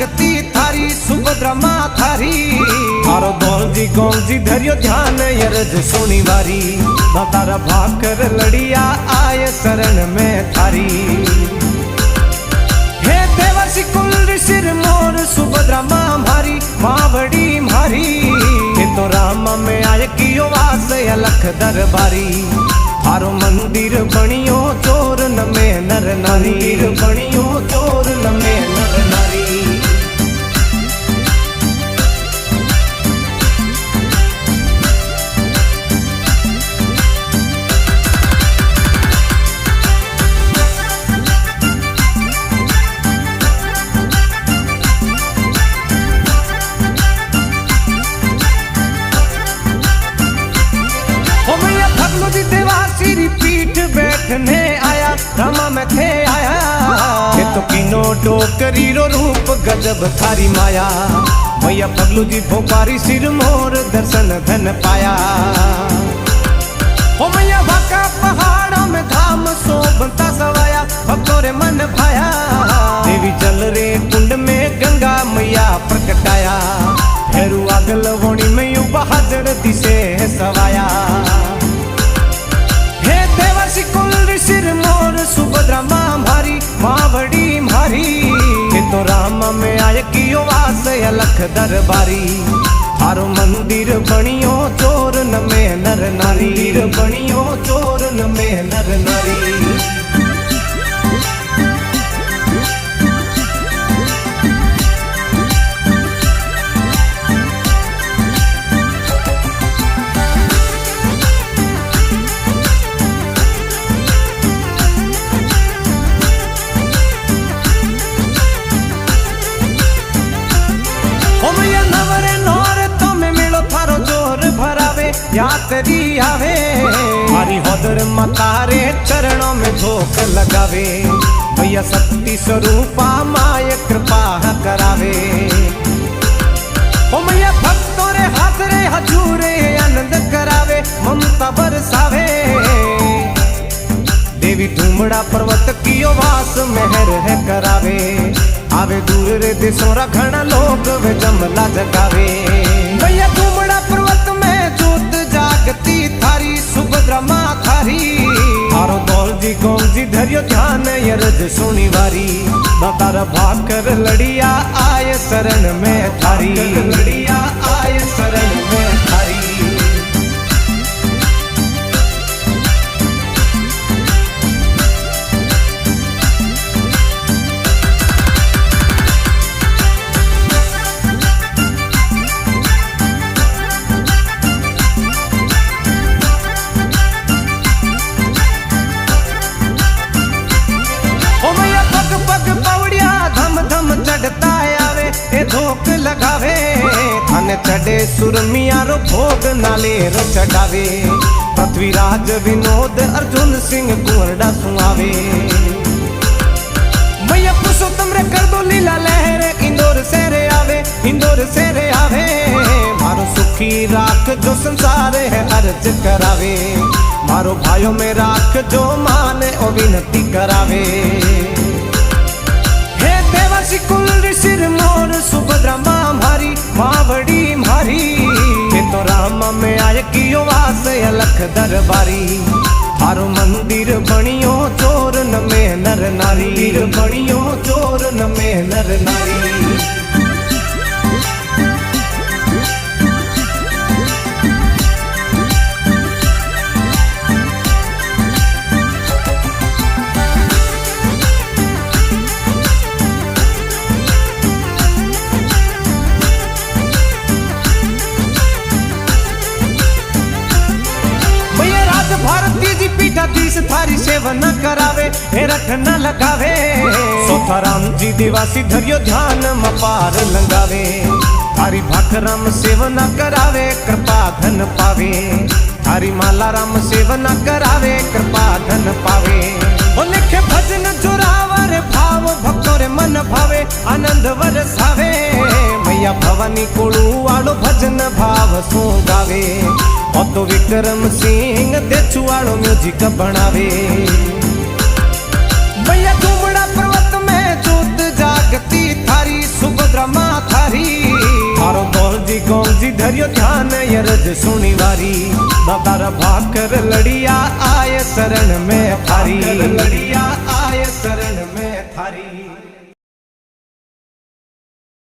जागती थारी सुभद्रा मां थारी। थारो गौजी धरियो ध्यान यरज सुनी वारी। तारा भाकर लड़िया आय शरण में थारी। हे देवर्षि कुल सिर मोर सुभद्रा मां मारी मावड़ी मारी। हे तो राम में आय कियो वास अलख दरबारी। थारो मंदिर बनियो चोर न में नर नारी। बनियो चोर न में नर नारी। पीठ बैठने आया रामा में थे आया। ये तो किनो टोकरी रो रूप गजब थारी माया। भैया पगलू जी भोपारी सिर मोर दर्शन धन पाया। ओ मैया वाका पहाड़ों में धाम शोभता सवाया। भक्तों रे मन भाया। देवी जल रे कुंड में गंगा मैया प्रकटाया। हेरु आगल वोणी में यू बहादुर दिसे सवाया। देवर्षि कुल सिर मोर सुभद्रा मां मारी मावड़ी मारी। ये तो राम में आय कियो वास अलख दरबारी। थारो मंदिर बनियो चोर न में नर नारी। बनियो चोर न में नर नारी। यात्री आवे हरी होदर मतारे चरणों में झोंक लगावे। भैया शक्ति स्वरूपा माय कृपा करावे। ओ मैया भक्तों रे हाथ रे हजूरे आनंद करावे ममता बरसावे। देवी धूमड़ा पर्वत कियो वास मेहर है करावे। आवे दूर रे देशों रा घना लोग वे जमला जगावे। भैया धूमड़ा पर्वत में जोत जागती थारी सुभद्रा मां थारी। थारो गौजी धरियो ध्यान यरज सुनी वारी। तारा भाकर लड़िया आय शरण में थारी। लड़िया आय शरण में थारी। चढ़ता आवे ए धोक लगावे। थाने चढ़े सुरमिया रो भोग नाले रो चढ़ावे। पृथ्वीराज विनोद अर्जुन सिंह कुंवरडा सुआवे। मैया पुरुषोत्तम रे कर दो लीला लहर। इंदौर से रे आवे इंदौर से रे आवे। मारो सुखी राख जो संसार है अर्ज करावे। मारो भाइयों में राख जो माने ओ विनती करावे। देवर्षि कुल सिर मोर सुभद्रा मां मारी मावड़ी मारी। ये तो राम में आय कियो वास अलख दरबारी। थारो मंदिर बनियो चोर न में नर नारी। बनियो चोर न में नर नारी। पीठाधीश थारी सेवा न करावे हे रख न लगावे। सोथा राम जी दिवासी धरियो ध्यान मपार लंगावे। थारी भाखराम सेवा न करावे कृपा धन पावे। थारी माला राम सेवा न करावे कृपा धन पावे। ओ लिखे भजन जोरावर भाव भक्तों रे मन भावे आनंद वरसावे। मैया भवानी कोड़ू वालो भजन भाव सो गावे। ओ तो विक्रम सिंह देचू वालो म्यूजिक बनावे। मैया धूमड़ा पर्वत में जोत जाग शक्ति थारी सुभद्रा मां थारी थारो दौलजी गौलजी धरियो ध्यान यरज सुनी वारी दातार भाकर लड़िया आए शरण में थारी लड़िया